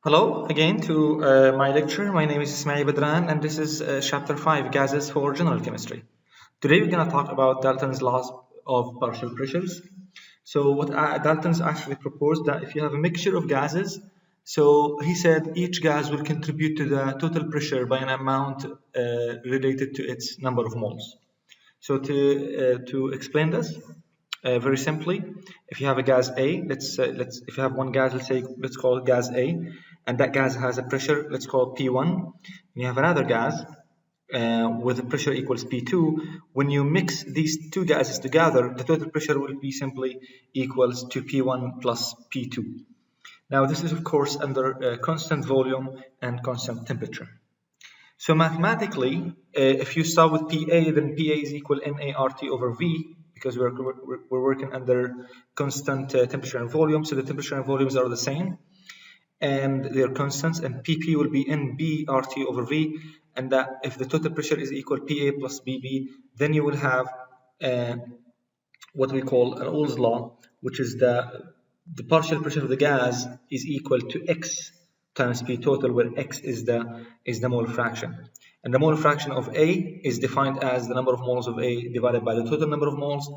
Hello again to my lecture. My name is Ismail Badran and this is chapter 5, gases for general chemistry. Today we're going to talk about Dalton's laws of partial pressures. So what Dalton's actually proposed that if you have a mixture of gases, so he said each gas will contribute to the total pressure by an amount related to its number of moles. So to explain this, very simply, if you have a gas A, if you have one gas, let's call it gas A, and that gas has a pressure, let's call it P1. And you have another gas with a pressure equals P2. When you mix these two gases together, the total pressure will be simply equals to P1 plus P2. Now this is of course under constant volume and constant temperature. So mathematically, if you start with PA, then PA is equal NART over V, because we're working under constant temperature and volume, so the temperature and volumes are the same, and they're constants, and PP will be NBRT over V, and that if the total pressure is equal PA plus BB, then you will have what we call an Ohm's law, which is the partial pressure of the gas is equal to X times P total, where X is the mole fraction. And the mole fraction of A is defined as the number of moles of A divided by the total number of moles,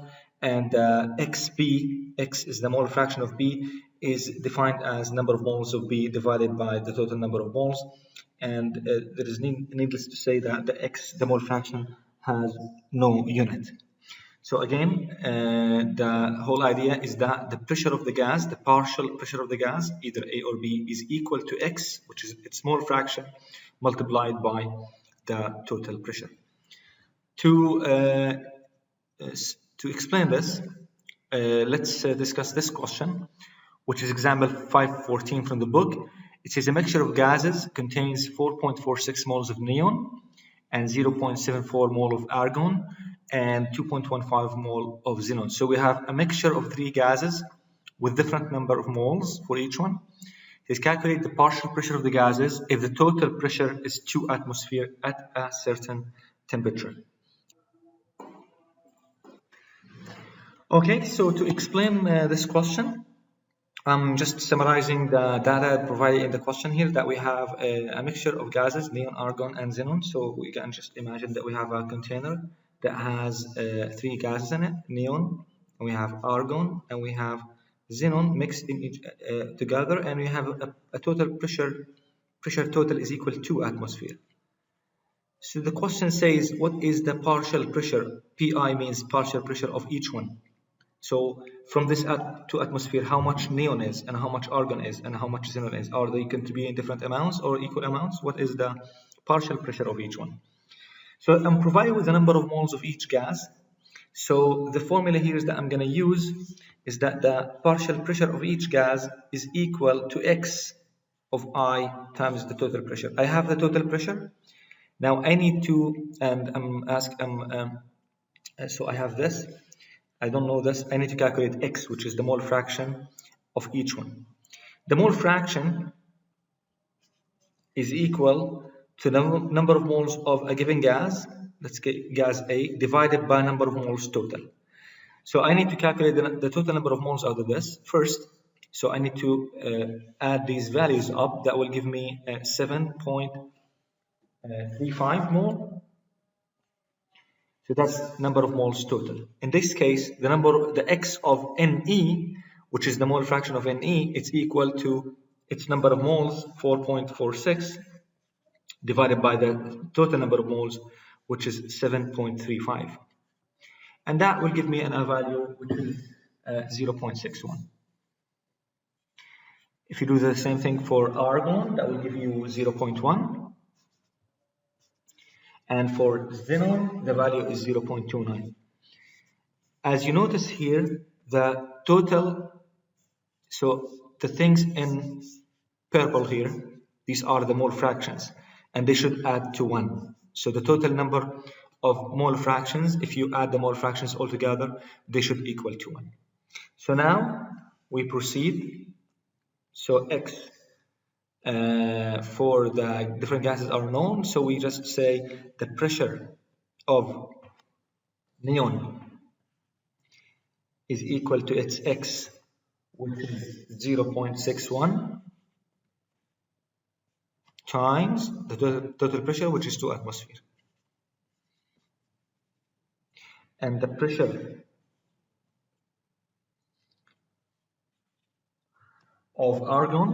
and XB, X is the mole fraction of B, is defined as number of moles of B divided by the total number of moles. And there is needless to say that the mole fraction has no unit. So again, the whole idea is that the pressure of the gas, the partial pressure of the gas, either A or B, is equal to X, which is its mole fraction, multiplied by the total pressure. To explain this, let's discuss this question, which is example 514 from the book. It says a mixture of gases contains 4.46 moles of neon and 0.74 mole of argon and 2.15 mole of xenon. So we have a mixture of three gases with different number of moles for each one. Let's calculate the partial pressure of the gases if the total pressure is 2 atmosphere at a certain temperature. Okay, so to explain this question, I'm just summarizing the data provided in the question here, that we have a mixture of gases, neon, argon, and xenon. So we can just imagine that we have a container that has three gases in it, neon, and we have argon, and we have xenon mixed in each together, and we have a total pressure total is equal to atmosphere. So the question says, what is the partial pressure? PI means partial pressure of each one. So from this to atmosphere, how much neon is, and how much argon is, and how much xenon is? Are they contributing different amounts or equal amounts? What is the partial pressure of each one? So I'm provided with the number of moles of each gas. So the formula here is that I'm going to use is that the partial pressure of each gas is equal to X of I times the total pressure. I have the total pressure. Now I need to, and so I have this. I don't know this. I need to calculate X, which is the mole fraction of each one. The mole fraction is equal to the number of moles of a given gas, let's get gas A, divided by number of moles total. So I need to calculate the total number of moles out of this first. So I need to add these values up. That will give me 7.35 mole. So that's number of moles total. In this case, the X of Ne, which is the mole fraction of Ne, it's equal to its number of moles, 4.46, divided by the total number of moles, which is 7.35. And that will give me a value which is 0.61. If you do the same thing for argon, that will give you 0.1. And for xenon, the value is 0.29. As you notice here, the total, so the things in purple here, these are the mole fractions, and they should add to 1. So the total number of mole fractions, if you add the mole fractions all together, they should equal to 1. So now we proceed. So X for the different gases are known, so we just say the pressure of neon is equal to its X, which is 0.61, times the total pressure, which is 2 atmosphere. And the pressure of argon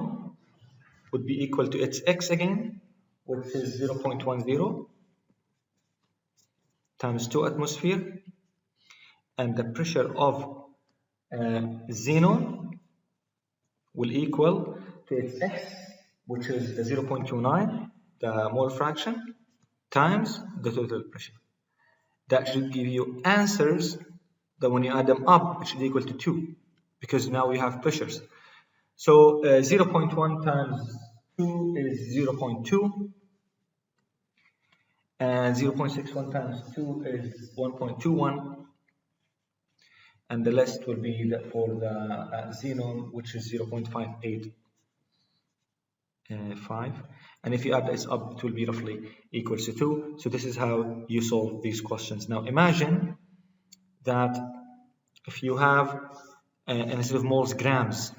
would be equal to its x again, which is 0.10 times 2 atmosphere, and the pressure of xenon will equal to its x, which is the 0.29, the mole fraction, times the total pressure. That should give you answers that when you add them up, it should equal to 2, because now we have pressures. So 0.1 times 2 is 0.2, and 0.61 times 2 is 1.21, and the rest will be for the xenon, which is 0.585. And if you add this up, it will be roughly equals to 2. So this is how you solve these questions. Now imagine that if you have instead of moles, grams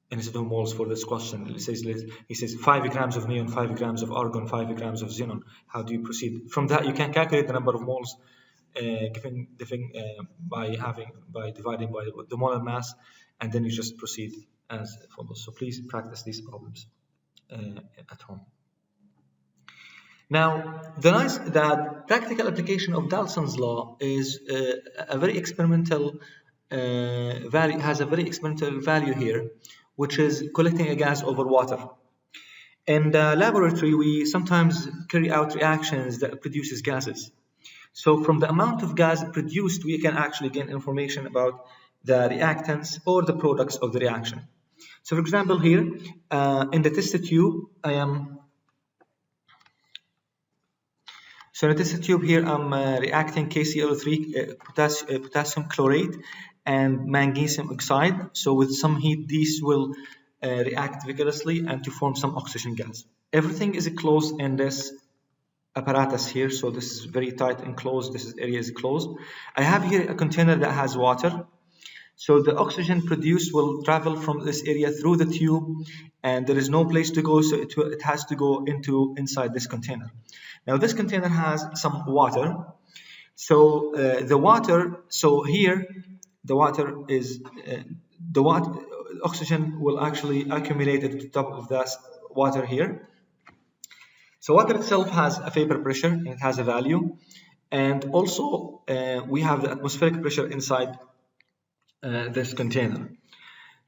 instead of moles for this question. He says 5 grams of neon, 5 grams of argon, 5 grams of xenon. How do you proceed? From that, you can calculate the number of moles by dividing by the molar mass, and then you just proceed as follows. So please practice these problems at home. Now, the practical application of Dalton's law is a very experimental value. Has a very experimental value here, which is collecting a gas over water. In the laboratory, we sometimes carry out reactions that produces gases. So from the amount of gas produced, we can actually gain information about the reactants or the products of the reaction. So for example, here in the test tube, in the test tube here, I'm reacting KClO3, potassium chlorate, and magnesium oxide. So with some heat, these will react vigorously and to form some oxygen gas. Everything is closed in this apparatus here, so this is very tight and closed. This area is closed. I have here a container that has water. So the oxygen produced will travel from this area through the tube, and there is no place to go, so it has to go inside this container. Now this container has some water. So here the water is oxygen will actually accumulate at the top of that water here. So water itself has a vapor pressure, and it has a value, and also we have the atmospheric pressure inside this container.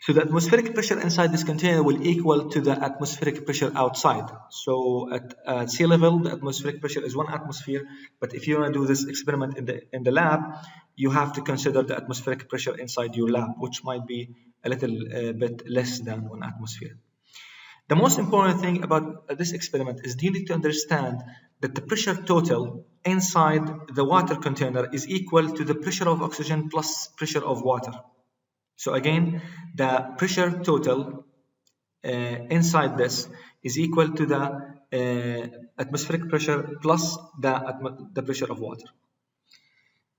So the atmospheric pressure inside this container will equal to the atmospheric pressure outside. So at sea level, the atmospheric pressure is 1 atmosphere, but if you want to do this experiment in the lab, you have to consider the atmospheric pressure inside your lab, which might be a little bit less than 1 atmosphere. The most important thing about this experiment is you need to understand that the pressure total inside the water container is equal to the pressure of oxygen plus pressure of water. So again, the pressure total inside this is equal to the atmospheric pressure plus the pressure of water.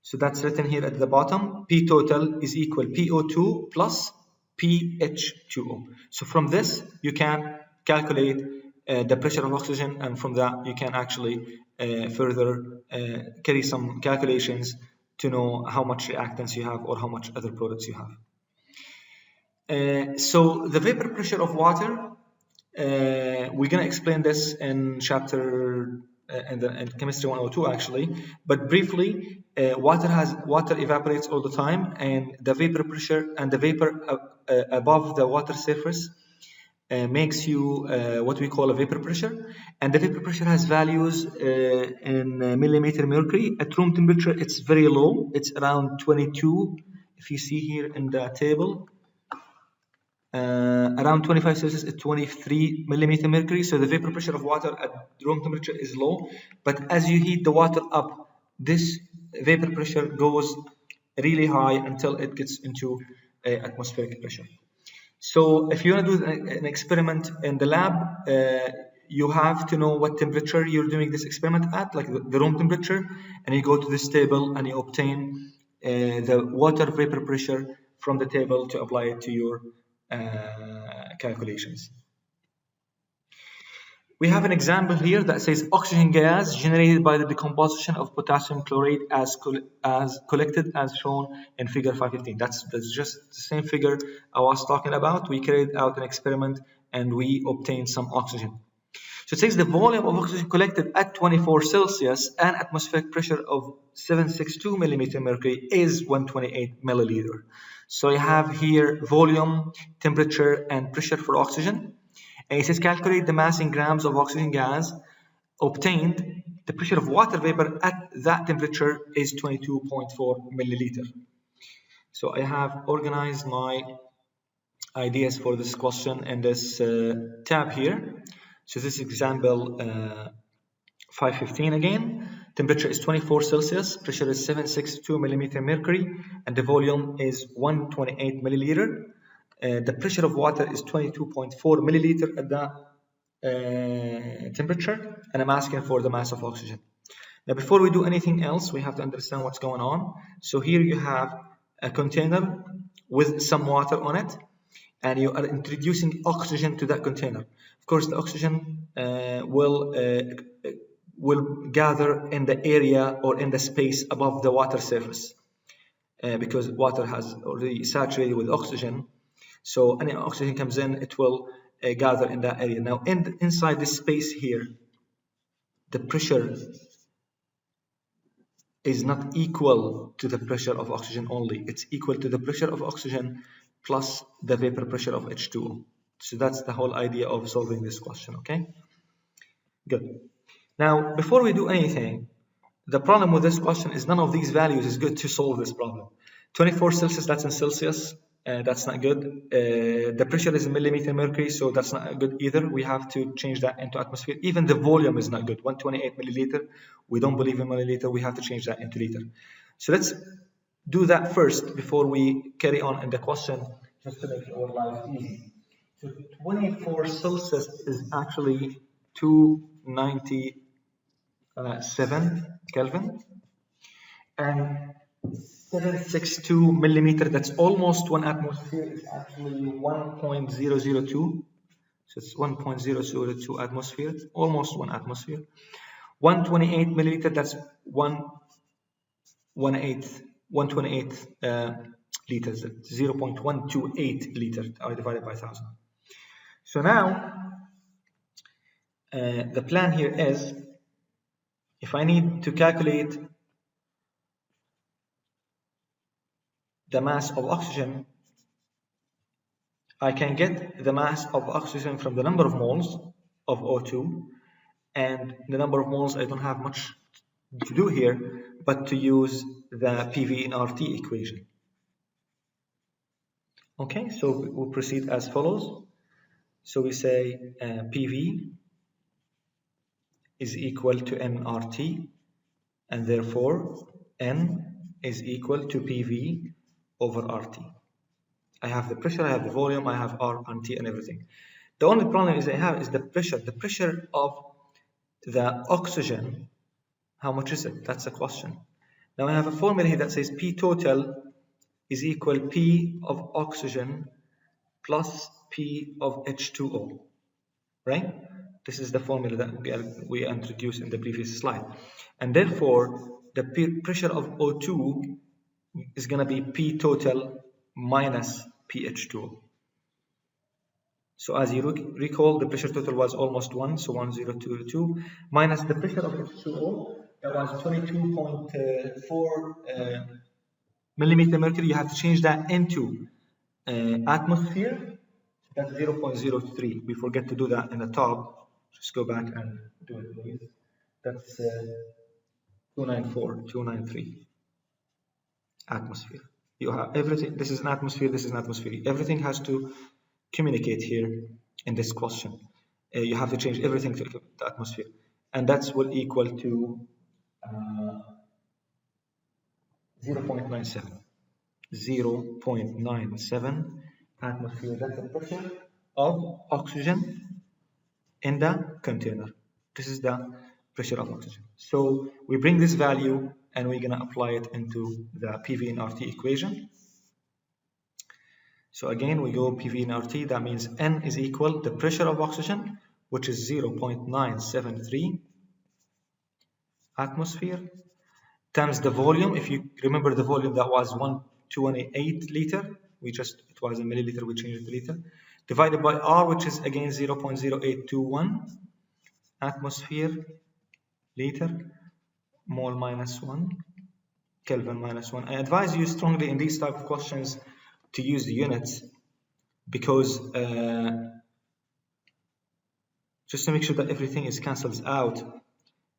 So that's written here at the bottom. P total is equal PO2 plus PH2O. So from this, you can calculate the pressure of oxygen, and from that, you can actually further carry some calculations to know how much reactants you have or how much other products you have. So the vapor pressure of water, we're going to explain this in chapter in chemistry 102 actually, but briefly, water evaporates all the time, and the vapor pressure and the vapor above the water surface makes you what we call a vapor pressure, and the vapor pressure has values in millimeter mercury. At room temperature, it's very low. It's around 22. If you see here in the table, around 25 Celsius at 23 millimeter mercury. So the vapor pressure of water at room temperature is low, but as you heat the water up, this vapor pressure goes really high until it gets into atmospheric pressure. So if you want to do an experiment in the lab, you have to know what temperature you're doing this experiment at, like the room temperature, and you go to this table and you obtain the water vapor pressure from the table to apply it to your calculations. We have an example here that says oxygen gas generated by the decomposition of potassium chloride as collected as shown in figure 515. That's just the same figure I was talking about. We carried out an experiment and we obtained some oxygen. So it says the volume of oxygen collected at 24 Celsius and atmospheric pressure of 762 millimeter mercury is 128 milliliter. So you have here volume, temperature, and pressure for oxygen. And it says calculate the mass in grams of oxygen gas obtained. The pressure of water vapor at that temperature is 22.4 milliliter. So I have organized my ideas for this question in this tab here. So this is example 515 again. Temperature is 24 Celsius, pressure is 762 millimeter mercury, and the volume is 128 milliliter. The pressure of water is 22.4 milliliter at that temperature, and I'm asking for the mass of oxygen. Now, before we do anything else, we have to understand what's going on. So here you have a container with some water on it, and you are introducing oxygen to that container. Of course, the oxygen will gather in the area or in the space above the water surface because water has already saturated with oxygen. So any oxygen comes in, it will gather in that area. Now, inside this space here, the pressure is not equal to the pressure of oxygen only. It's equal to the pressure of oxygen plus the vapor pressure of H2O. So that's the whole idea of solving this question, okay? Good. Now, before we do anything, the problem with this question is none of these values is good to solve this problem. 24 Celsius, that's in Celsius. That's not good. The pressure is in millimeter mercury, so that's not good either. We have to change that into atmosphere. Even the volume is not good. 128 milliliter. We don't believe in milliliter. We have to change that into liter. So let's do that first before we carry on in the question, just to make our life easy. So 24 Celsius is actually 297 Kelvin. And 762 millimeter, that's almost 1 atmosphere, is actually 1.002. So it's 1.002 atmosphere, almost 1 atmosphere. 128 milliliter, that's 128 liters, 0.128 liters divided by 1,000. So now, the plan here is, if I need to calculate the mass of oxygen, I can get the mass of oxygen from the number of moles of O2, and the number of moles, I don't have much to do here, but to use the PV in RT equation. Okay, so we'll proceed as follows. So we say PV is equal to nRT, and therefore N is equal to PV over RT. I have the pressure, I have the volume, I have R and T and everything. The only problem is I have is the pressure. The pressure of the oxygen, how much is it? That's a question. Now I have a formula here that says P total is equal P of oxygen plus P of H2O, right? This is the formula that we introduced in the previous slide. And therefore, the pressure of O2 is going to be P total minus pH2O. So as you recall, the pressure total was almost 1, so 1022, minus the pressure of H2O, that was 22.4 millimeter mercury. You have to change that into atmosphere. That's 0.03. We forget to do that in the top. Just go back and do it, please. That's 293 atmosphere. You have everything. This is an atmosphere. This is an atmosphere. Everything has to communicate here in this question. You have to change everything to the atmosphere, and that's will equal to 0.97. 0.97 atmosphere. That's the pressure of oxygen in the container. This is the pressure of oxygen. So we bring this value and we're going to apply it into the PV and RT equation. So again, we go PV and RT. That means N is equal the pressure of oxygen which is 0.973 atmosphere, times the volume. If you remember the volume, that was 128 liter. It was a milliliter, we changed it to liter. Divided by R, which is again 0.0821 atmosphere, liter, mole minus 1, Kelvin minus 1. I advise you strongly in these type of questions to use the units, because just to make sure that everything is cancels out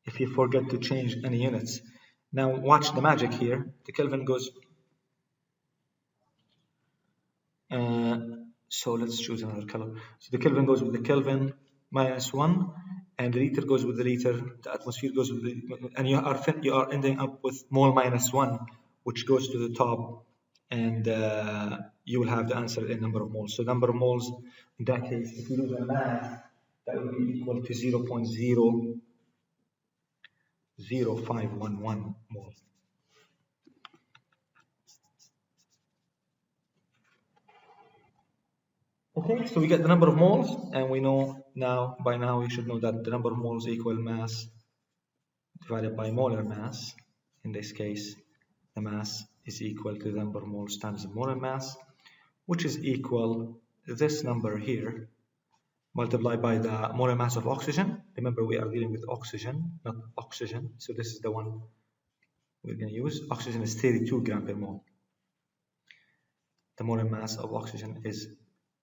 if you forget to change any units. Now watch the magic here. The Kelvin goes, so let's choose another color. So the Kelvin goes with the Kelvin minus 1, and the liter goes with the liter, the atmosphere goes with the, and you are ending up with mole minus 1, which goes to the top, and you will have the answer in number of moles. So number of moles, in that case, if you do the math, that will be equal to 0.00511 moles. Okay, so we get the number of moles, and we know now, by now we should know that the number of moles equal mass divided by molar mass. In this case, the mass is equal to the number of moles times the molar mass, which is equal to this number here, multiplied by the molar mass of oxygen. Remember, we are dealing with oxygen, not oxygen, so this is the one we're going to use. Oxygen is 32 gram per mole. The molar mass of oxygen is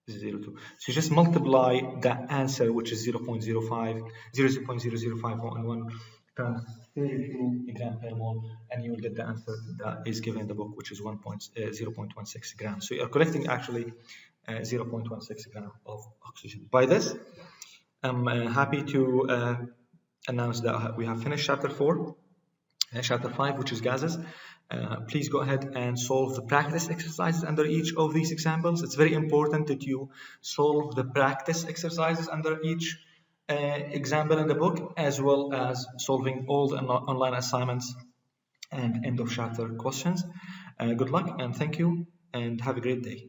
0.02. So just multiply the answer, which is 0.00511 times 32 gram per mole, and you will get the answer that is given in the book, which is 0.16 grams. So you are collecting actually 0.16 gram of oxygen. By this, I'm happy to announce that we have finished chapter 4, chapter 5, which is gases. Please go ahead and solve the practice exercises under each of these examples. It's very important that you solve the practice exercises under each example in the book, as well as solving all the online assignments and end of chapter questions. Good luck and thank you, and have a great day.